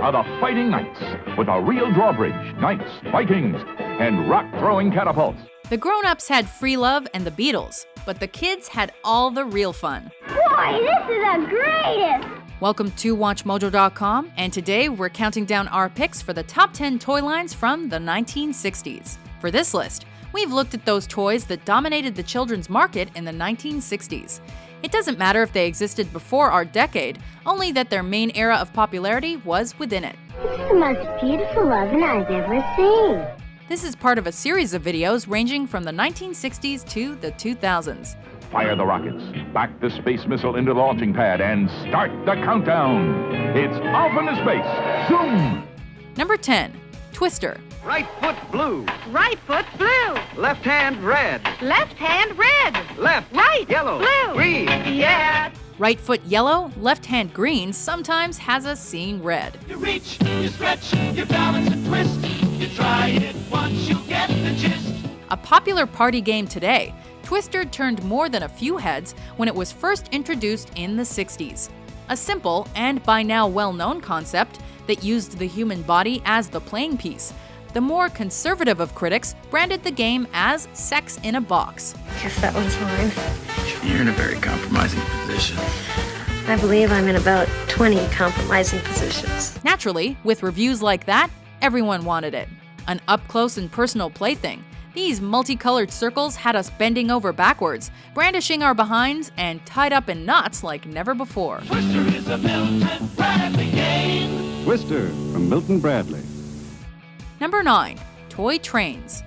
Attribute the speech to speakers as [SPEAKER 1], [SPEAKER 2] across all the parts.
[SPEAKER 1] are the Fighting Knights, with a real drawbridge, knights, Vikings, and rock-throwing catapults.
[SPEAKER 2] The grown-ups had free love and the Beatles, but the kids had all the real fun.
[SPEAKER 3] Boy, this is the greatest!
[SPEAKER 2] Welcome to WatchMojo.com, and today we're counting down our picks for the top 10 toy lines from the 1960s. For this list, we've looked at those toys that dominated the children's market in the 1960s. It doesn't matter if they existed before our decade, only that their main era of popularity was within it.
[SPEAKER 3] It's the most beautiful oven I've ever seen.
[SPEAKER 2] This is part of a series of videos ranging from the 1960s to the 2000s.
[SPEAKER 1] Fire the rockets, back the space missile into the launching pad, and start the countdown. It's off into space. Zoom!
[SPEAKER 2] Number 10. Twister.
[SPEAKER 4] Right foot blue.
[SPEAKER 5] Right foot blue.
[SPEAKER 4] Left hand red.
[SPEAKER 5] Left hand red.
[SPEAKER 4] Left.
[SPEAKER 5] Right.
[SPEAKER 4] Yellow.
[SPEAKER 5] Blue.
[SPEAKER 4] Green.
[SPEAKER 5] Yeah.
[SPEAKER 2] Right foot yellow, left hand green sometimes has us seeing red.
[SPEAKER 6] You reach, you stretch, you balance and twist. You try it once, you get the gist.
[SPEAKER 2] A popular party game today, Twister turned more than a few heads when it was first introduced in the 60s. A simple and by now well-known concept that used the human body as the playing piece. The more conservative of critics branded the game as sex in a box.
[SPEAKER 7] Guess that one's mine.
[SPEAKER 8] You're in a very compromising position.
[SPEAKER 7] I believe I'm in about 20 compromising positions.
[SPEAKER 2] Naturally, with reviews like that, everyone wanted it. An up-close and personal plaything, these multicolored circles had us bending over backwards, brandishing our behinds, and tied up in knots like never before.
[SPEAKER 6] Twister is a Milton Bradley game.
[SPEAKER 9] Twister from Milton Bradley.
[SPEAKER 2] Number 9. Toy trains.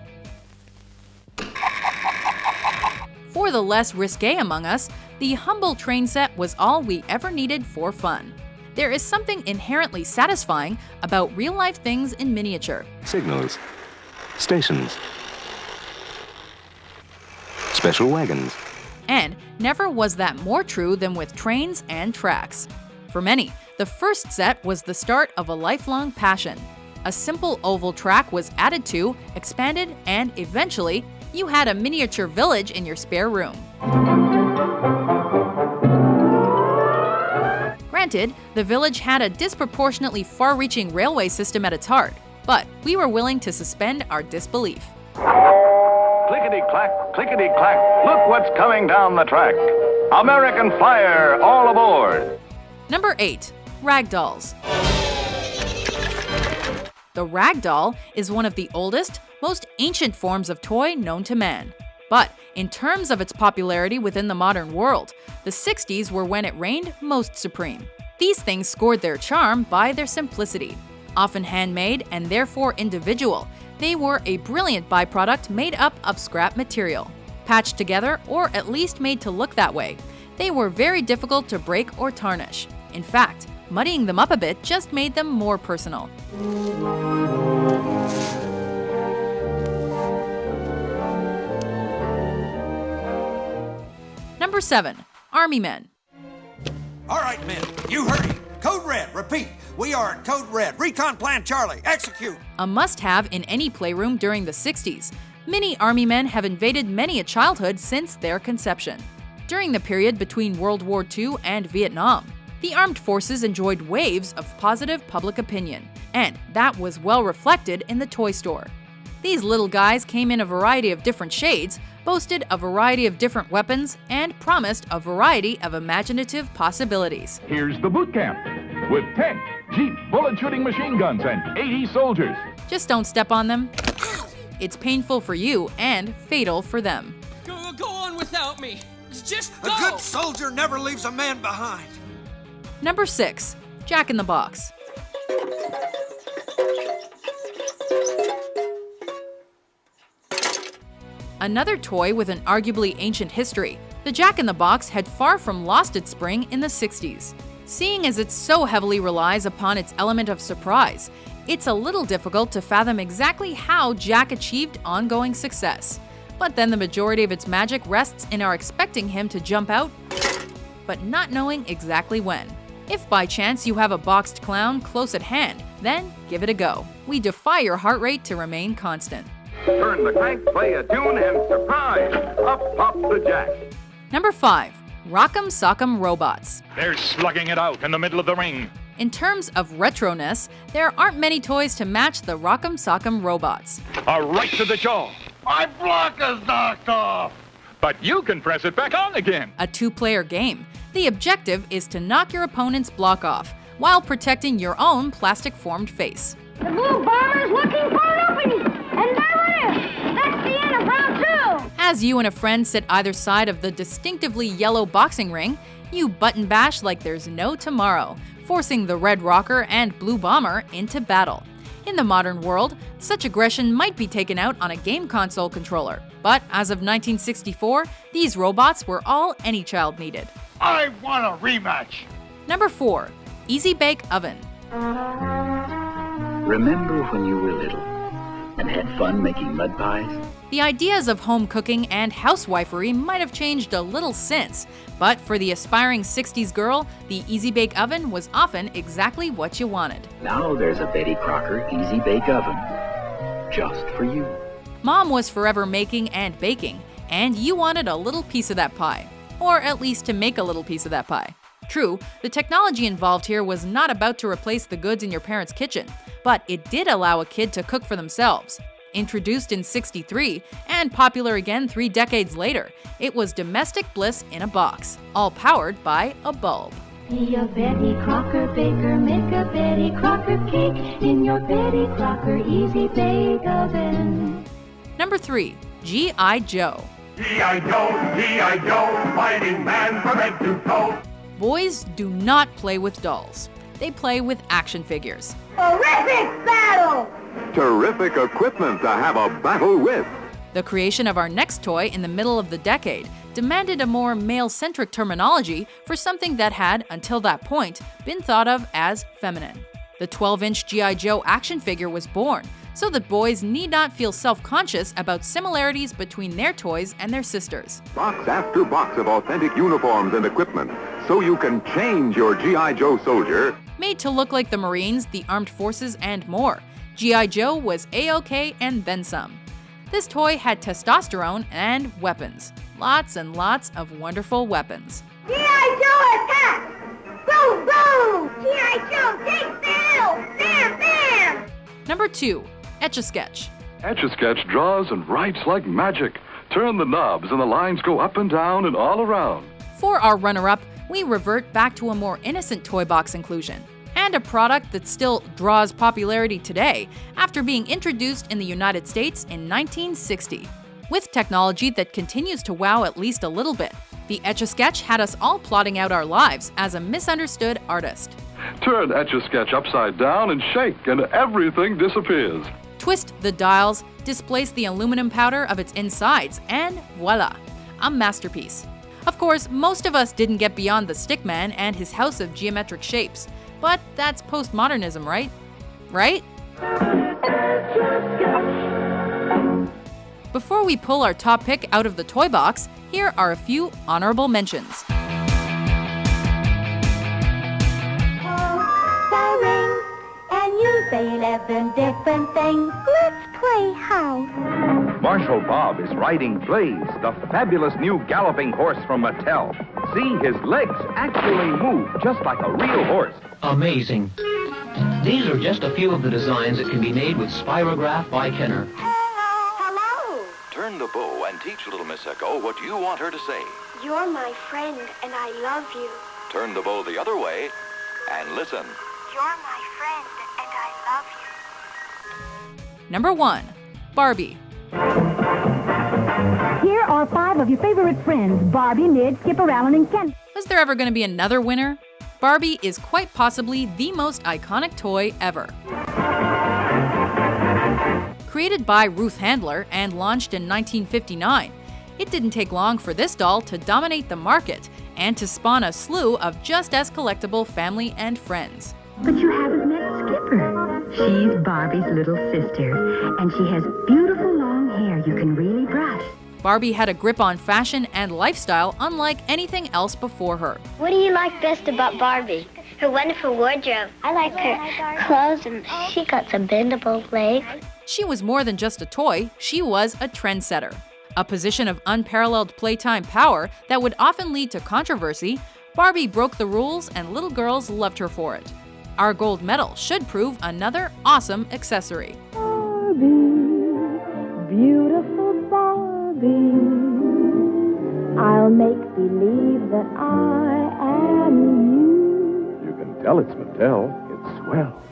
[SPEAKER 2] For the less risque among us, the humble train set was all we ever needed for fun. There is something inherently satisfying about real-life things in miniature.
[SPEAKER 9] Signals. Stations. Special wagons.
[SPEAKER 2] And never was that more true than with trains and tracks. For many, the first set was the start of a lifelong passion. A simple oval track was added to, expanded, and eventually, you had a miniature village in your spare room. Granted, the village had a disproportionately far-reaching railway system at its heart, but we were willing to suspend our disbelief.
[SPEAKER 4] Clickety-clack, clickety-clack, look what's coming down the track. American Flyer, all aboard.
[SPEAKER 2] Number 8. Ragdolls. The ragdoll is one of the oldest, most ancient forms of toy known to man. But in terms of its popularity within the modern world, the 60s were when it reigned most supreme. These things scored their charm by their simplicity. Often handmade and therefore individual, they were a brilliant byproduct made up of scrap material. Patched together, or at least made to look that way, they were very difficult to break or tarnish. In fact, muddying them up a bit just made them more personal. Number 7. Army Men.
[SPEAKER 10] All right, men, you heard him. Code Red, repeat. We are at Code Red. Recon Plan Charlie, execute.
[SPEAKER 2] A must-have in any playroom during the 60s, mini Army Men have invaded many a childhood since their conception. During the period between World War II and Vietnam, the armed forces enjoyed waves of positive public opinion, and that was well reflected in the toy store. These little guys came in a variety of different shades, boasted a variety of different weapons, and promised a variety of imaginative possibilities.
[SPEAKER 1] Here's the boot camp, with 10 Jeep bullet-shooting machine guns and 80 soldiers.
[SPEAKER 2] Just don't step on them. It's painful for you and fatal for them.
[SPEAKER 6] Go on without me. Just go.
[SPEAKER 10] A good soldier never leaves a man behind.
[SPEAKER 2] Number 6. Jackinthebox. Another toy with an arguably ancient history, the Jack-in-the-Box had far from lost its spring in the 60s. Seeing as it so heavily relies upon its element of surprise, it's a little difficult to fathom exactly how Jack achieved ongoing success. But then the majority of its magic rests in our expecting him to jump out, but not knowing exactly when. If by chance you have a boxed clown close at hand, then give it a go. We defy your heart rate to remain constant.
[SPEAKER 4] Turn the crank, play a tune, and surprise! Up pops the Jack.
[SPEAKER 2] Number 5. Rockem Sockem Robots.
[SPEAKER 1] They're slugging it out in the middle of the ring.
[SPEAKER 2] In terms of retroness, there aren't many toys to match the Rockem Sockem robots.
[SPEAKER 1] A right to the jaw.
[SPEAKER 6] My block is knocked off.
[SPEAKER 1] But you can press it back on again.
[SPEAKER 2] A two-player game. The objective is to knock your opponent's block off while protecting your own plastic-formed face.
[SPEAKER 3] The blue bomber's looking for an opening, and there it is. That's the end of round 2.
[SPEAKER 2] As you and a friend sit either side of the distinctively yellow boxing ring, you button bash like there's no tomorrow, forcing the red rocker and blue bomber into battle. In the modern world, such aggression might be taken out on a game console controller, but as of 1964, these robots were all any child needed.
[SPEAKER 6] I want a rematch.
[SPEAKER 2] Number 4. Easy Bake Oven.
[SPEAKER 8] Remember when you were little and had fun making mud pies?
[SPEAKER 2] The ideas of home cooking and housewifery might have changed a little since, but for the aspiring 60s girl, the Easy Bake Oven was often exactly what you wanted.
[SPEAKER 8] Now there's a Betty Crocker Easy Bake Oven, just for you.
[SPEAKER 2] Mom was forever making and baking, and you wanted a little piece of that pie, or at least to make a little piece of that pie. True, the technology involved here was not about to replace the goods in your parents' kitchen, but it did allow a kid to cook for themselves. Introduced in '63 and popular again 3 decades later, it was domestic bliss in a box, all powered by a bulb.
[SPEAKER 3] Be a Betty Crocker baker, make a Betty Crocker cake in your Betty Crocker Easy Bake Oven.
[SPEAKER 2] Number 3. G.I. Joe.
[SPEAKER 6] G.I. Joe, G.I. Joe, fighting man from head to toe.
[SPEAKER 2] Boys do not play with dolls. They play with action figures.
[SPEAKER 3] Horrific battle!
[SPEAKER 9] Terrific equipment to have a battle with.
[SPEAKER 2] The creation of our next toy in the middle of the decade demanded a more male-centric terminology for something that had, until that point, been thought of as feminine. The 12-inch G.I. Joe action figure was born, so that boys need not feel self-conscious about similarities between their toys and their sisters.
[SPEAKER 9] Box after box of authentic uniforms and equipment, so you can change your G.I. Joe soldier.
[SPEAKER 2] Made to look like the Marines, the Armed Forces, and more, G.I. Joe was A-OK and then some. This toy had testosterone and weapons. Lots and lots of wonderful weapons.
[SPEAKER 3] G.I. Joe attack! Boom, boom! G.I. Joe takes the hill! Bam, bam!
[SPEAKER 2] Number 2. Etch A Sketch.
[SPEAKER 11] Etch A Sketch draws and writes like magic. Turn the knobs and the lines go up and down and all around.
[SPEAKER 2] For our runner-up, we revert back to a more innocent toy box inclusion, and a product that still draws popularity today after being introduced in the United States in 1960. With technology that continues to wow at least a little bit, the Etch A Sketch had us all plotting out our lives as a misunderstood artist.
[SPEAKER 11] Turn Etch A Sketch upside down and shake and everything disappears.
[SPEAKER 2] Twist the dials, displace the aluminum powder of its insides, and voila, a masterpiece. Of course, most of us didn't get beyond the stickman and his house of geometric shapes, but that's postmodernism, right? Right? Before we pull our top pick out of the toy box, here are a few honorable mentions.
[SPEAKER 3] And you say 11 different things. Let's play house.
[SPEAKER 1] Marshal Bob is riding Blaze, the fabulous new galloping horse from Mattel. See, his legs actually move just like a real horse.
[SPEAKER 12] Amazing. These are just a few of the designs that can be made with Spirograph by Kenner.
[SPEAKER 3] Hello.
[SPEAKER 4] Turn the bow and teach little Miss Echo what you want her to say.
[SPEAKER 3] You're my friend, and I love you.
[SPEAKER 4] Turn the bow the other way and listen.
[SPEAKER 3] You're my friend, and I love you.
[SPEAKER 2] Number 1. Barbie.
[SPEAKER 13] Here are 5 of your favorite friends, Barbie, Midge, Skipper Allen, and Ken.
[SPEAKER 2] Was there ever going to be another winner? Barbie is quite possibly the most iconic toy ever. Created by Ruth Handler and launched in 1959, it didn't take long for this doll to dominate the market and to spawn a slew of just as collectible family and friends.
[SPEAKER 13] But you haven't met Skipper. She's Barbie's little sister, and she has beautiful long hair you can really brush.
[SPEAKER 2] Barbie had a grip on fashion and lifestyle unlike anything else before her.
[SPEAKER 3] What do you like best about Barbie? Her wonderful wardrobe. I like her clothes, and she got some bendable legs.
[SPEAKER 2] She was more than just a toy, she was a trendsetter. A position of unparalleled playtime power that would often lead to controversy, Barbie broke the rules and little girls loved her for it. Our gold medal should prove another awesome accessory.
[SPEAKER 3] Beautiful Barbie, I'll make believe that I am you.
[SPEAKER 9] You can tell it's Mattel. It's swell.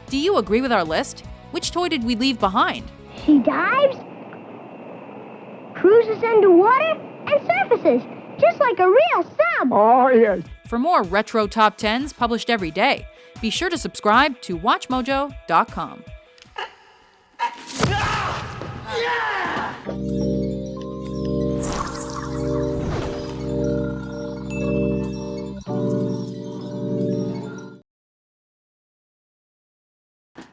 [SPEAKER 2] Do you agree with our list? Which toy did we leave behind?
[SPEAKER 14] She dives, cruises underwater, and surfaces, just like a real sub.
[SPEAKER 3] Oh, yes.
[SPEAKER 2] For more retro top 10s published every day, be sure to subscribe to WatchMojo.com.